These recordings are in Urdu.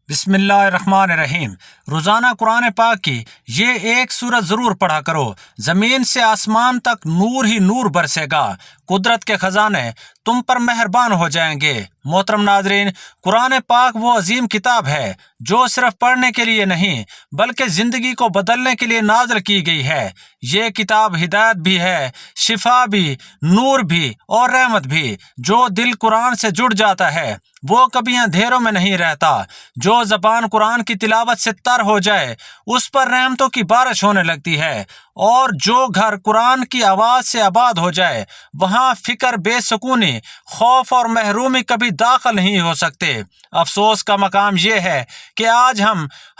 بسم اللہ الرحمن الرحیم۔ روزانہ قرآن پاک کی یہ ایک سورت ضرور پڑھا کرو، زمین سے آسمان تک نور ہی نور برسے گا، قدرت کے خزانے تم پر مہربان ہو جائیں گے۔ محترم ناظرین، قرآن پاک وہ عظیم کتاب ہے جو صرف پڑھنے کے لیے نہیں بلکہ زندگی کو بدلنے کے لیے نازل کی گئی ہے۔ یہ کتاب ہدایت بھی ہے، شفا بھی، نور بھی اور رحمت بھی۔ جو دل قرآن سے جڑ جاتا ہے وہ کبھی اندھیروں میں نہیں رہتا۔ جو زبان قرآن کی تلاوت سے تر ہو جائے اس پر رحمتوں کی بارش ہونے لگتی ہے، اور جو گھر قرآن کی آواز سے آباد ہو جائے وہاں فکر، بے سکونی، خوف اور محرومی کبھی داخل نہیں ہو سکتے۔ افسوس کا مقام یہ ہے کہ آج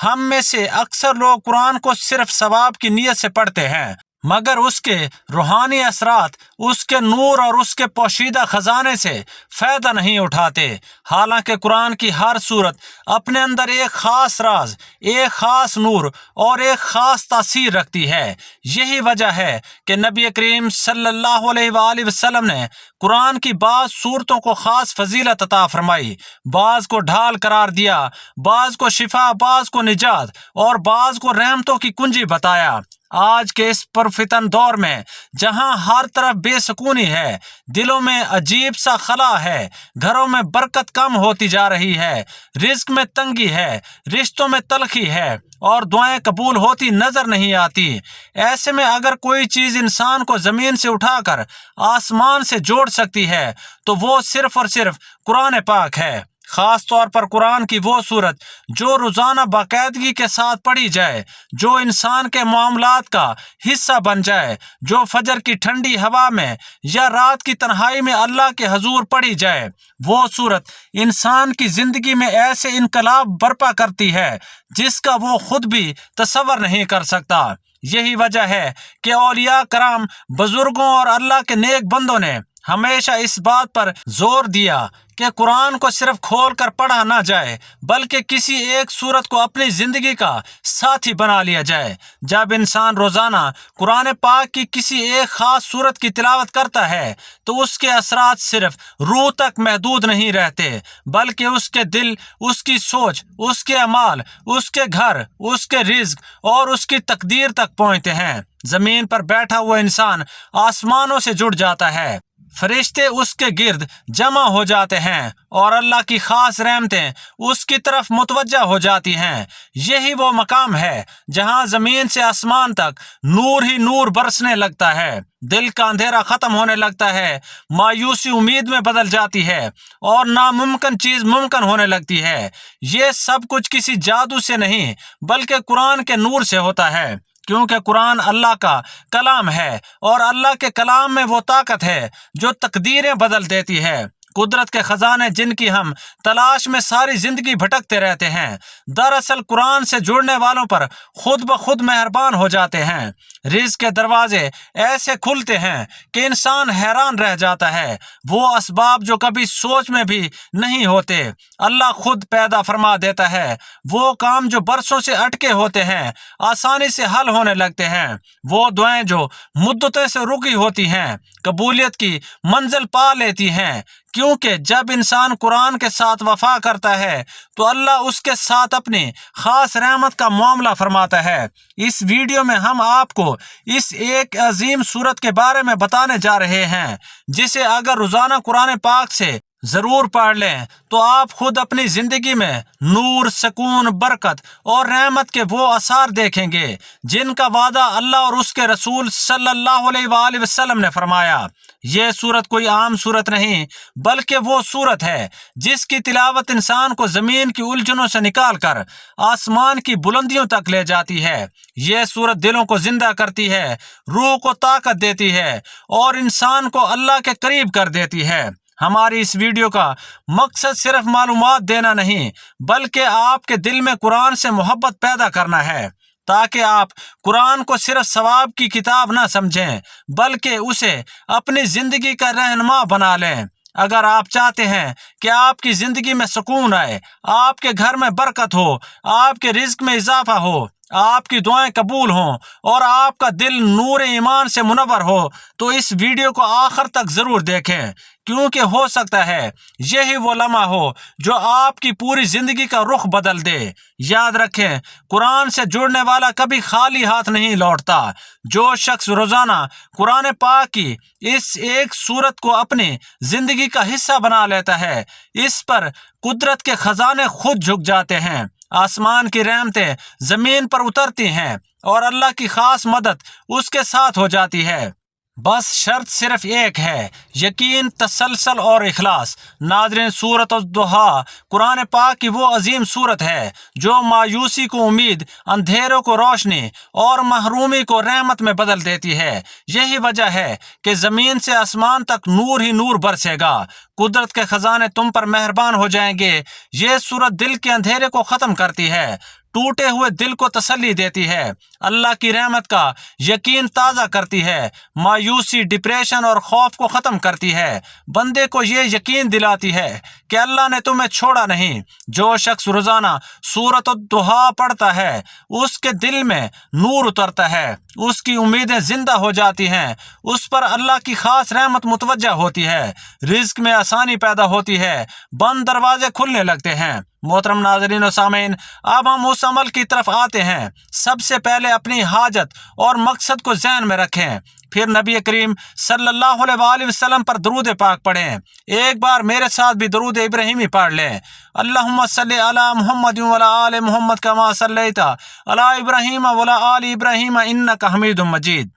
ہم میں سے اکثر لوگ قرآن کو صرف ثواب کی نیت سے پڑھتے ہیں، مگر اس کے روحانی اثرات، اس کے نور اور اس کے پوشیدہ خزانے سے فائدہ نہیں اٹھاتے۔ حالانکہ قرآن کی ہر سورت اپنے اندر ایک خاص راز، ایک خاص نور اور ایک خاص تاثیر رکھتی ہے۔ یہی وجہ ہے کہ نبی کریم صلی اللہ علیہ وآلہ وسلم نے قرآن کی بعض سورتوں کو خاص فضیلت عطا فرمائی، بعض کو ڈھال قرار دیا، بعض کو شفا، بعض کو نجات اور بعض کو رحمتوں کی کنجی بتایا۔ آج کے اس پرفتن دور میں جہاں ہر طرف بے سکونی ہے، دلوں میں عجیب سا خلا ہے، گھروں میں برکت کم ہوتی جا رہی ہے، رزق میں تنگی ہے، رشتوں میں تلخی ہے اور دعائیں قبول ہوتی نظر نہیں آتی، ایسے میں اگر کوئی چیز انسان کو زمین سے اٹھا کر آسمان سے جوڑ سکتی ہے تو وہ صرف اور صرف قرآن پاک ہے۔ خاص طور پر قرآن کی وہ سورت جو روزانہ باقاعدگی کے ساتھ پڑھی جائے، جو انسان کے معاملات کا حصہ بن جائے، جو فجر کی ٹھنڈی ہوا میں یا رات کی تنہائی میں اللہ کے حضور پڑھی جائے، وہ سورت انسان کی زندگی میں ایسے انقلاب برپا کرتی ہے جس کا وہ خود بھی تصور نہیں کر سکتا۔ یہی وجہ ہے کہ اولیاء کرام، بزرگوں اور اللہ کے نیک بندوں نے ہمیشہ اس بات پر زور دیا کہ قرآن کو صرف کھول کر پڑھا نہ جائے بلکہ کسی ایک سورت کو اپنی زندگی کا ساتھی بنا لیا جائے۔ جب انسان روزانہ قرآن پاک کی کسی ایک خاص سورت کی تلاوت کرتا ہے تو اس کے اثرات صرف روح تک محدود نہیں رہتے بلکہ اس کے دل، اس کی سوچ، اس کے اعمال، اس کے گھر، اس کے رزق اور اس کی تقدیر تک پہنچتے ہیں۔ زمین پر بیٹھا ہوا انسان آسمانوں سے جڑ جاتا ہے، فرشتے اس کے گرد جمع ہو جاتے ہیں اور اللہ کی خاص رحمتیں اس کی طرف متوجہ ہو جاتی ہیں۔ یہی وہ مقام ہے جہاں زمین سے آسمان تک نور ہی نور برسنے لگتا ہے، دل کا اندھیرا ختم ہونے لگتا ہے، مایوسی امید میں بدل جاتی ہے اور ناممکن چیز ممکن ہونے لگتی ہے۔ یہ سب کچھ کسی جادو سے نہیں بلکہ قرآن کے نور سے ہوتا ہے، کیونکہ قرآن اللہ کا کلام ہے اور اللہ کے کلام میں وہ طاقت ہے جو تقدیریں بدل دیتی ہے۔ قدرت کے خزانے جن کی ہم تلاش میں ساری زندگی بھٹکتے رہتے ہیں، دراصل قرآن سے جڑنے والوں پر خود بخود مہربان ہو جاتے ہیں۔ رزق کے دروازے ایسے کھلتے ہیں کہ انسان حیران رہ جاتا ہے۔ وہ اسباب جو کبھی سوچ میں بھی نہیں ہوتے اللہ خود پیدا فرما دیتا ہے۔ وہ کام جو برسوں سے اٹکے ہوتے ہیں آسانی سے حل ہونے لگتے ہیں۔ وہ دعائیں جو مدتیں سے رکی ہوتی ہیں قبولیت کی منزل پا لیتی ہیں، کیونکہ جب انسان قرآن کے ساتھ وفا کرتا ہے تو اللہ اس کے ساتھ اپنی خاص رحمت کا معاملہ فرماتا ہے۔ اس ویڈیو میں ہم آپ کو اس ایک عظیم سورت کے بارے میں بتانے جا رہے ہیں جسے اگر روزانہ قرآن پاک سے ضرور پڑھ لیں تو آپ خود اپنی زندگی میں نور، سکون، برکت اور رحمت کے وہ آثار دیکھیں گے جن کا وعدہ اللہ اور اس کے رسول صلی اللہ علیہ وآلہ وسلم نے فرمایا۔ یہ سورت کوئی عام سورت نہیں بلکہ وہ سورت ہے جس کی تلاوت انسان کو زمین کی الجھنوں سے نکال کر آسمان کی بلندیوں تک لے جاتی ہے۔ یہ سورت دلوں کو زندہ کرتی ہے، روح کو طاقت دیتی ہے اور انسان کو اللہ کے قریب کر دیتی ہے۔ ہماری اس ویڈیو کا مقصد صرف معلومات دینا نہیں بلکہ آپ کے دل میں قرآن سے محبت پیدا کرنا ہے، تاکہ آپ قرآن کو صرف ثواب کی کتاب نہ سمجھیں بلکہ اسے اپنی زندگی کا رہنما بنا لیں۔ اگر آپ چاہتے ہیں کہ آپ کی زندگی میں سکون آئے، آپ کے گھر میں برکت ہو، آپ کے رزق میں اضافہ ہو، آپ کی دعائیں قبول ہوں اور آپ کا دل نور ایمان سے منور ہو تو اس ویڈیو کو آخر تک ضرور دیکھیں، کیونکہ ہو سکتا ہے یہی وہ لمحہ ہو جو آپ کی پوری زندگی کا رخ بدل دے۔ یاد رکھیں، قرآن سے جڑنے والا کبھی خالی ہاتھ نہیں لوٹتا۔ جو شخص روزانہ قرآن پاک کی اس ایک سورت کو اپنی زندگی کا حصہ بنا لیتا ہے، اس پر قدرت کے خزانے خود جھک جاتے ہیں، آسمان کی رحمتیں زمین پر اترتی ہیں اور اللہ کی خاص مدد اس کے ساتھ ہو جاتی ہے۔ بس شرط صرف ایک ہے، یقین، تسلسل اور اخلاص۔ ناظرین، سورۃ الضحیٰ قرآن پاک کی وہ عظیم سورت ہے جو مایوسی کو امید، اندھیروں کو روشنی اور محرومی کو رحمت میں بدل دیتی ہے۔ یہی وجہ ہے کہ زمین سے آسمان تک نور ہی نور برسے گا، قدرت کے خزانے تم پر مہربان ہو جائیں گے۔ یہ سورت دل کے اندھیرے کو ختم کرتی ہے، ٹوٹے ہوئے دل کو تسلی دیتی ہے، اللہ کی رحمت کا یقین تازہ کرتی ہے، مایوسی، ڈپریشن اور خوف کو ختم کرتی ہے، بندے کو یہ یقین دلاتی ہے کہ اللہ نے تمہیں چھوڑا نہیں۔ جو شخص روزانہ سورۃ الضحیٰ پڑھتا ہے اس کے دل میں نور اترتا ہے، اس کی امیدیں زندہ ہو جاتی ہیں، اس پر اللہ کی خاص رحمت متوجہ ہوتی ہے، رزق میں آسانی پیدا ہوتی ہے، بند دروازے کھلنے لگتے ہیں۔ محترم ناظرین و سامعین، اب ہم اس عمل کی طرف آتے ہیں۔ سب سے پہلے اپنی حاجت اور مقصد کو ذہن میں رکھیں، پھر نبی کریم صلی اللہ علیہ وآلہ وسلم پر درود پاک پڑھیں۔ ایک بار میرے ساتھ بھی درود ابراہیمی پڑھ لیں۔ اللہم صلی علی محمد وعلی آل محمد کما صلیت علی ابراہیم وعلی آل ابراہیم انک حمید مجید۔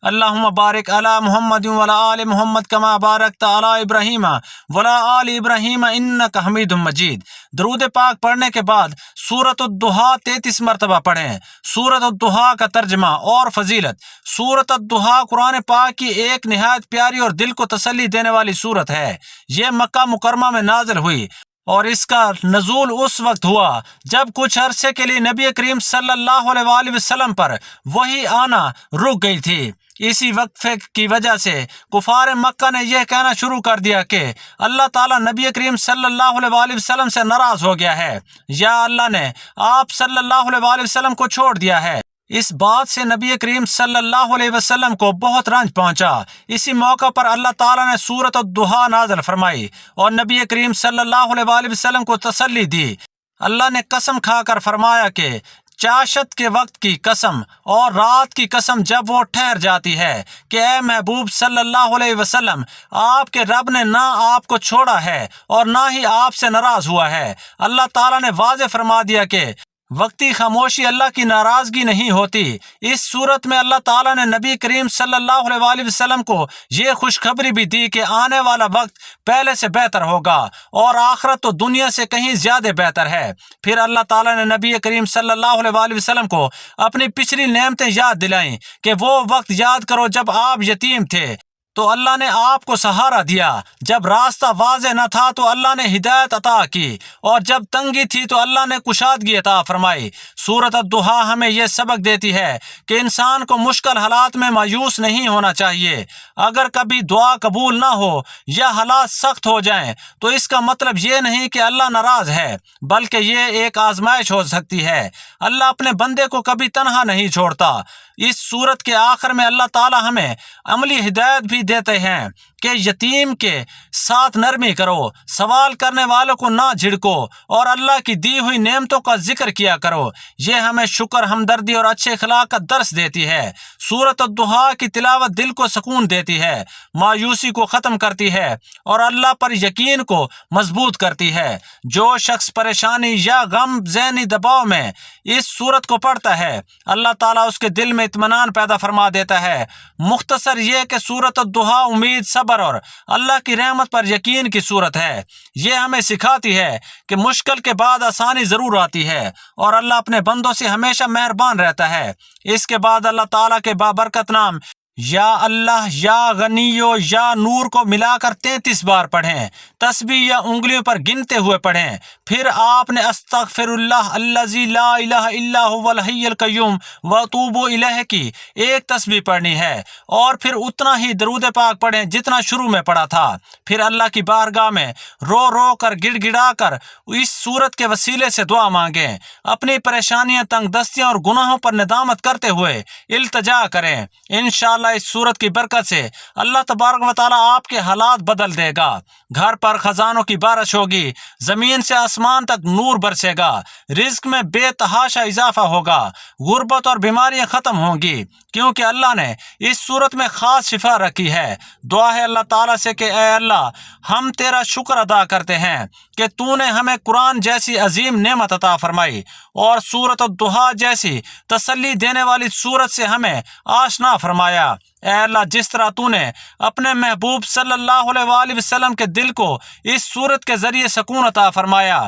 اللہم بارک علی محمد وعلی آل محمد کما بارکت علی ابراہیم وعلی آل ابراہیم انک حمید مجید۔ درود پاک پڑھنے کے بعد سورۃ الضحیٰ 33 مرتبہ پڑھیں۔ سورۃ الضحیٰ کا ترجمہ اور فضیلت۔ سورۃ الضحیٰ قرآن پاک کی ایک نہایت پیاری اور دل کو تسلی دینے والی سورت ہے۔ یہ مکہ مکرمہ میں نازل ہوئی اور اس کا نزول اس وقت ہوا جب کچھ عرصے کے لیے نبی کریم صلی اللہ علیہ وآلہ وسلم پر وحی آنا رک گئی تھی۔ اسی وقفے کی وجہ سے کفار مکہ نے یہ کہنا شروع کر دیا کہ اللہ تعالیٰ نبی کریم صلی اللہ علیہ وآلہ وسلم سے ناراض ہو گیا ہے، یا اللہ نے آپ صلی اللہ علیہ وآلہ وسلم کو چھوڑ دیا ہے۔ اس بات سے نبی کریم صلی اللہ علیہ وسلم کو بہت رنج پہنچا۔ اسی موقع پر اللہ تعالیٰ نے سورۃ الضحیٰ نازل فرمائی اور نبی کریم صلی اللہ علیہ وآلہ وسلم کو تسلی دی۔ اللہ نے قسم کھا کر فرمایا کہ چاشت کے وقت کی قسم اور رات کی قسم جب وہ ٹھہر جاتی ہے کہ اے محبوب صلی اللہ علیہ وسلم، آپ کے رب نے نہ آپ کو چھوڑا ہے اور نہ ہی آپ سے ناراض ہوا ہے۔ اللہ تعالیٰ نے واضح فرما دیا کہ وقتی خاموشی اللہ کی ناراضگی نہیں ہوتی۔ اس صورت میں اللہ تعالیٰ نے نبی کریم صلی اللہ علیہ وآلہ وسلم کو یہ خوشخبری بھی دی کہ آنے والا وقت پہلے سے بہتر ہوگا اور آخرت تو دنیا سے کہیں زیادہ بہتر ہے۔ پھر اللہ تعالیٰ نے نبی کریم صلی اللہ علیہ وآلہ وسلم کو اپنی پچھلی نعمتیں یاد دلائیں کہ وہ وقت یاد کرو جب آپ یتیم تھے تو اللہ نے آپ کو سہارا دیا، جب راستہ واضح نہ تھا تو اللہ نے ہدایت عطا کی، اور جب تنگی تھی تو اللہ نے کشادگی عطا فرمائی۔ سورۃ الضحیٰ ہمیں یہ سبق دیتی ہے کہ انسان کو مشکل حالات میں مایوس نہیں ہونا چاہیے۔ اگر کبھی دعا قبول نہ ہو یا حالات سخت ہو جائیں تو اس کا مطلب یہ نہیں کہ اللہ ناراض ہے، بلکہ یہ ایک آزمائش ہو سکتی ہے۔ اللہ اپنے بندے کو کبھی تنہا نہیں چھوڑتا۔ اس سورت کے آخر میں اللہ تعالیٰ ہمیں عملی ہدایت بھی دیتے ہیں کہ یتیم کے ساتھ نرمی کرو، سوال کرنے والوں کو نہ جھڑکو اور اللہ کی دی ہوئی نعمتوں کا ذکر کیا کرو۔ یہ ہمیں شکر، ہمدردی اور اچھے اخلاق کا درس دیتی ہے۔ سورۃ الضحیٰ کی تلاوت دل کو سکون دیتی ہے، مایوسی کو ختم کرتی ہے اور اللہ پر یقین کو مضبوط کرتی ہے۔ جو شخص پریشانی یا غم، ذہنی دباؤ میں اس سورت کو پڑھتا ہے، اللہ تعالیٰ اس کے دل میں اطمینان پیدا فرما دیتا ہے۔ مختصر یہ کہ سورۃ الضحیٰ امید، صبر اور اللہ کی رحمت پر یقین کی صورت ہے۔ یہ ہمیں سکھاتی ہے کہ مشکل کے بعد آسانی ضرور آتی ہے اور اللہ اپنے بندوں سے ہمیشہ مہربان رہتا ہے۔ اس کے بعد اللہ تعالیٰ کے بابرکت نام یا اللہ، یا غنی، یا نور کو ملا کر 33 بار پڑھیں۔ تسبیح یا انگلیوں پر گنتے ہوئے پڑھیں۔ پھر آپ نے استغفر اللہ الذی لا الہ الا هو الحی القیوم واتوب الیہ کی ایک تسبیح پڑھنی ہے، اور پھر اتنا ہی درود پاک پڑھیں جتنا شروع میں پڑھا تھا۔ پھر اللہ کی بارگاہ میں رو رو کر گڑ گڑا کر اس سورت کے وسیلے سے دعا مانگیں۔ اپنی پریشانیاں، تنگ دستیاں اور گناہوں پر ندامت کرتے ہوئے التجا کریں۔ انشاءاللہ اس سورت کی برکت سے اللہ تبارک و تعالیٰ آپ کے حالات بدل دے گا۔ گھر پر خزانوں کی بارش ہوگی، زمین سے آسمان تک نور برسے گا، رزق میں بے تحاشا اضافہ ہوگا، غربت اور بیماریاں ختم ہوں گی، کیونکہ اللہ نے اس صورت میں خاص شفا رکھی ہے۔ دعا ہے اللہ تعالیٰ سے کہ اے اللہ، ہم تیرا شکر ادا کرتے ہیں کہ تو نے ہمیں قرآن جیسی عظیم نعمت عطا فرمائی اور سورۃ الضحیٰ جیسی تسلی دینے والی سورت سے ہمیں آشنا فرمایا۔ اے اللہ، جس طرح تو نے اپنے محبوب صلی اللہ علیہ وآلہ وسلم کے دل کو اس سورت کے ذریعے سکون عطا فرمایا،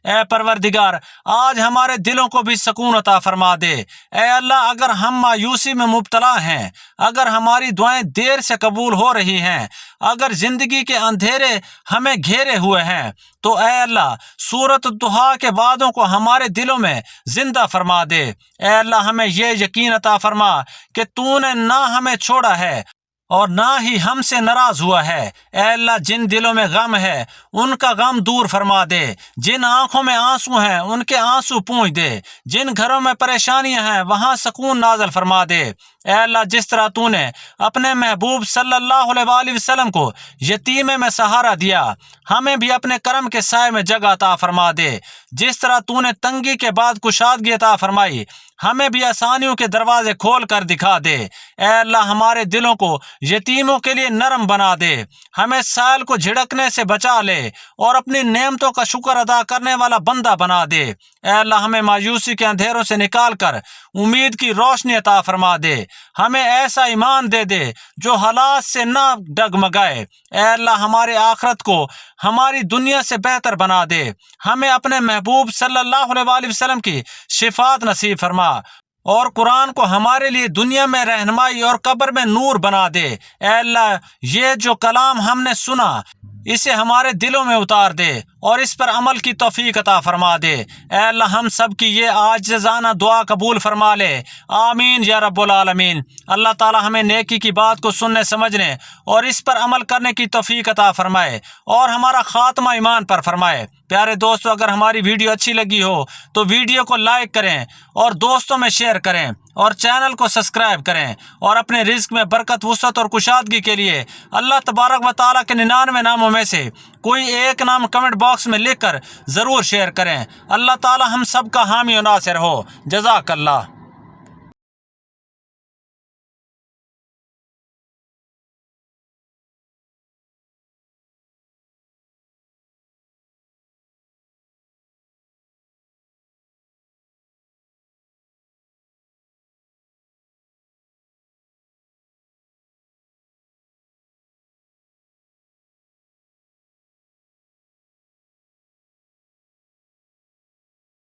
اے پروردگار آج ہمارے دلوں کو بھی سکون عطا فرما دے۔ اے اللہ، اگر ہم مایوسی میں مبتلا ہیں، اگر ہماری دعائیں دیر سے قبول ہو رہی ہیں، اگر زندگی کے اندھیرے ہمیں گھیرے ہوئے ہیں، تو اے اللہ سورۃ الضحیٰ کے وعدوں کو ہمارے دلوں میں زندہ فرما دے۔ اے اللہ، ہمیں یہ یقین عطا فرما کہ تو نے نہ ہمیں چھوڑا ہے اور نہ ہی ہم سے ناراض ہوا ہے۔ اے اللہ، جن دلوں میں غم ہے ان کا غم دور فرما دے، جن آنکھوں میں آنسو ہیں ان کے آنسو پونچھ دے، جن گھروں میں پریشانیاں ہیں وہاں سکون نازل فرما دے۔ اے اللہ، جس طرح تو نے اپنے محبوب صلی اللہ علیہ وآلہ وسلم کو یتیمے میں سہارا دیا، ہمیں بھی اپنے کرم کے سائے میں جگہ عطا فرما دے۔ جس طرح تو نے تنگی کے بعد کشادگی عطا فرمائی، ہمیں بھی آسانیوں کے دروازے کھول کر دکھا دے۔ اے اللہ، ہمارے دلوں کو یتیموں کے لیے نرم بنا دے، ہمیں سائل کو جھڑکنے سے بچا لے اور اپنی نعمتوں کا شکر ادا کرنے والا بندہ بنا دے۔ اے اللہ، ہمیں مایوسی کے اندھیروں سے نکال کر امید کی روشنی عطا فرما دے، ہمیں ایسا ایمان دے دے جو حالات سے نہ ڈگمگائے۔ اے اللہ، ہمارے آخرت کو ہماری دنیا سے بہتر بنا دے، ہمیں اپنے محبوب صلی اللہ علیہ وآلہ وسلم کی شفاعت نصیب فرما اور قرآن کو ہمارے لیے دنیا میں رہنمائی اور قبر میں نور بنا دے۔ اے اللہ، یہ جو کلام ہم نے سنا اسے ہمارے دلوں میں اتار دے اور اس پر عمل کی توفیق عطا فرما دے۔ اے اللہ، ہم سب کی یہ عاجزانہ دعا قبول فرما لے، آمین یا رب العالمین۔ اللہ تعالی ہمیں نیکی کی بات کو سننے، سمجھنے اور اس پر عمل کرنے کی توفیق عطا فرمائے اور ہمارا خاتمہ ایمان پر فرمائے۔ پیارے دوستو، اگر ہماری ویڈیو اچھی لگی ہو تو ویڈیو کو لائک کریں اور دوستوں میں شیئر کریں اور چینل کو سبسکرائب کریں، اور اپنے رزق میں برکت، وسعت اور کشادگی کے لیے اللہ تبارک و تعالیٰ کے 99 ناموں میں سے کوئی ایک نام کمنٹ باکس میں لکھ کر ضرور شیئر کریں۔ اللہ تعالیٰ ہم سب کا حامی و ناصر ہو۔ جزاک اللہ۔